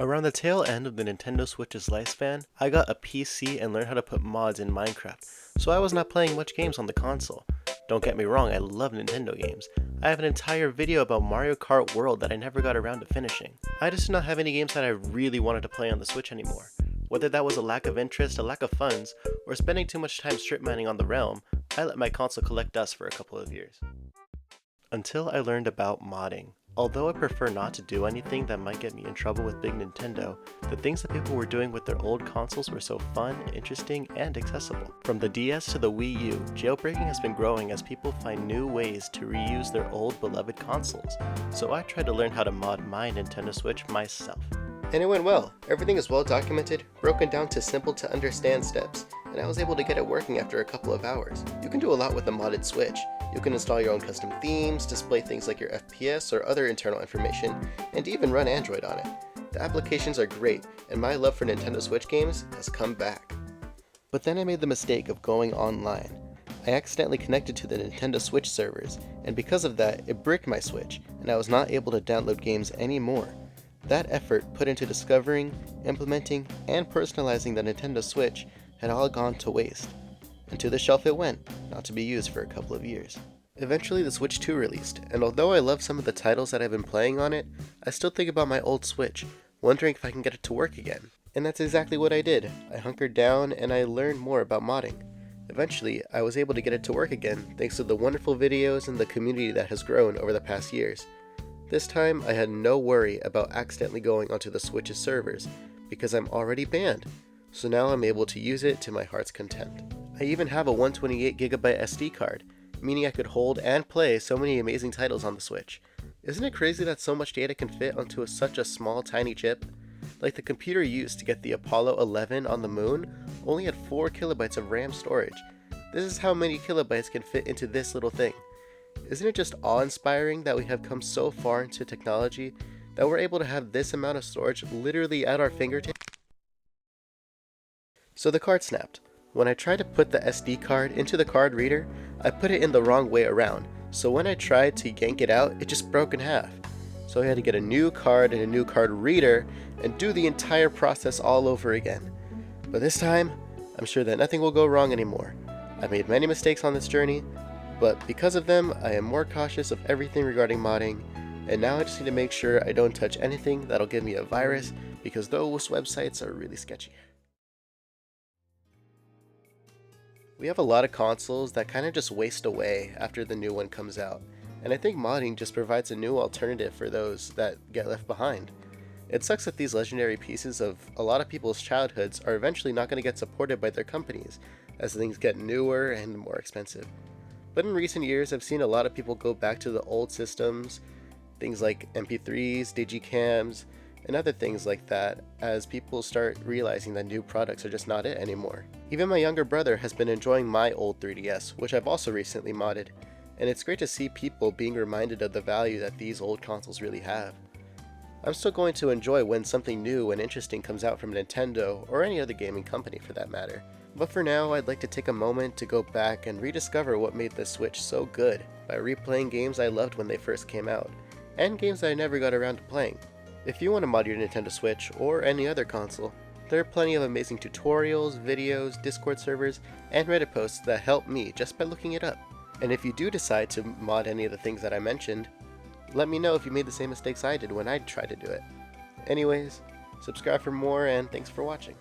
Around the tail end of the Nintendo Switch's lifespan, I got a PC and learned how to put mods in Minecraft, so I was not playing much games on the console. Don't get me wrong, I love Nintendo games. I have an entire video about Mario Kart World that I never got around to finishing. I just did not have any games that I really wanted to play on the Switch anymore. Whether that was a lack of interest, a lack of funds, or spending too much time strip mining on the realm, I let my console collect dust for a couple of years. Until I learned about modding. Although I prefer not to do anything that might get me in trouble with Big Nintendo, the things that people were doing with their old consoles were so fun, interesting, and accessible. From the DS to the Wii U, jailbreaking has been growing as people find new ways to reuse their old beloved consoles, so I tried to learn how to mod my Nintendo Switch myself. And it went well. Everything is well documented, broken down to simple to understand steps, and I was able to get it working after a couple of hours. You can do a lot with a modded Switch. You can install your own custom themes, display things like your FPS or other internal information, and even run Android on it. The applications are great, and my love for Nintendo Switch games has come back. But then I made the mistake of going online. I accidentally connected to the Nintendo Switch servers, and because of that, it bricked my Switch, and I was not able to download games anymore. That effort put into discovering, implementing, and personalizing the Nintendo Switch had all gone to waste. And to the shelf it went, not to be used for a couple of years. Eventually the Switch 2 released, and although I love some of the titles that I've been playing on it, I still think about my old Switch, wondering if I can get it to work again. And that's exactly what I did. I hunkered down and I learned more about modding. Eventually, I was able to get it to work again thanks to the wonderful videos and the community that has grown over the past years. This time, I had no worry about accidentally going onto the Switch's servers, because I'm already banned, so now I'm able to use it to my heart's content. I even have a 128GB SD card, meaning I could hold and play so many amazing titles on the Switch. Isn't it crazy that so much data can fit onto such a small tiny chip? Like the computer used to get the Apollo 11 on the moon only had 4KB of RAM storage. This is how many kilobytes can fit into this little thing. Isn't it just awe-inspiring that we have come so far into technology that we're able to have this amount of storage literally at our fingertips? So the card snapped. When I tried to put the SD card into the card reader, I put it in the wrong way around, so when I tried to yank it out, it just broke in half. So I had to get a new card and a new card reader and do the entire process all over again. But this time, I'm sure that nothing will go wrong anymore. I've made many mistakes on this journey, but because of them, I am more cautious of everything regarding modding, and now I just need to make sure I don't touch anything that'll give me a virus, because those websites are really sketchy. We have a lot of consoles that kind of just waste away after the new one comes out, and I think modding just provides a new alternative for those that get left behind. It sucks that these legendary pieces of a lot of people's childhoods are eventually not going to get supported by their companies, as things get newer and more expensive. But in recent years, I've seen a lot of people go back to the old systems, things like MP3s, digicams, and other things like that, as people start realizing that new products are just not it anymore. Even my younger brother has been enjoying my old 3DS, which I've also recently modded, and it's great to see people being reminded of the value that these old consoles really have. I'm still going to enjoy when something new and interesting comes out from Nintendo, or any other gaming company for that matter. But for now, I'd like to take a moment to go back and rediscover what made the Switch so good by replaying games I loved when they first came out, and games I never got around to playing. If you want to mod your Nintendo Switch, or any other console, there are plenty of amazing tutorials, videos, Discord servers, and Reddit posts that help me just by looking it up. And if you do decide to mod any of the things that I mentioned, let me know if you made the same mistakes I did when I tried to do it. Anyways, subscribe for more, and thanks for watching.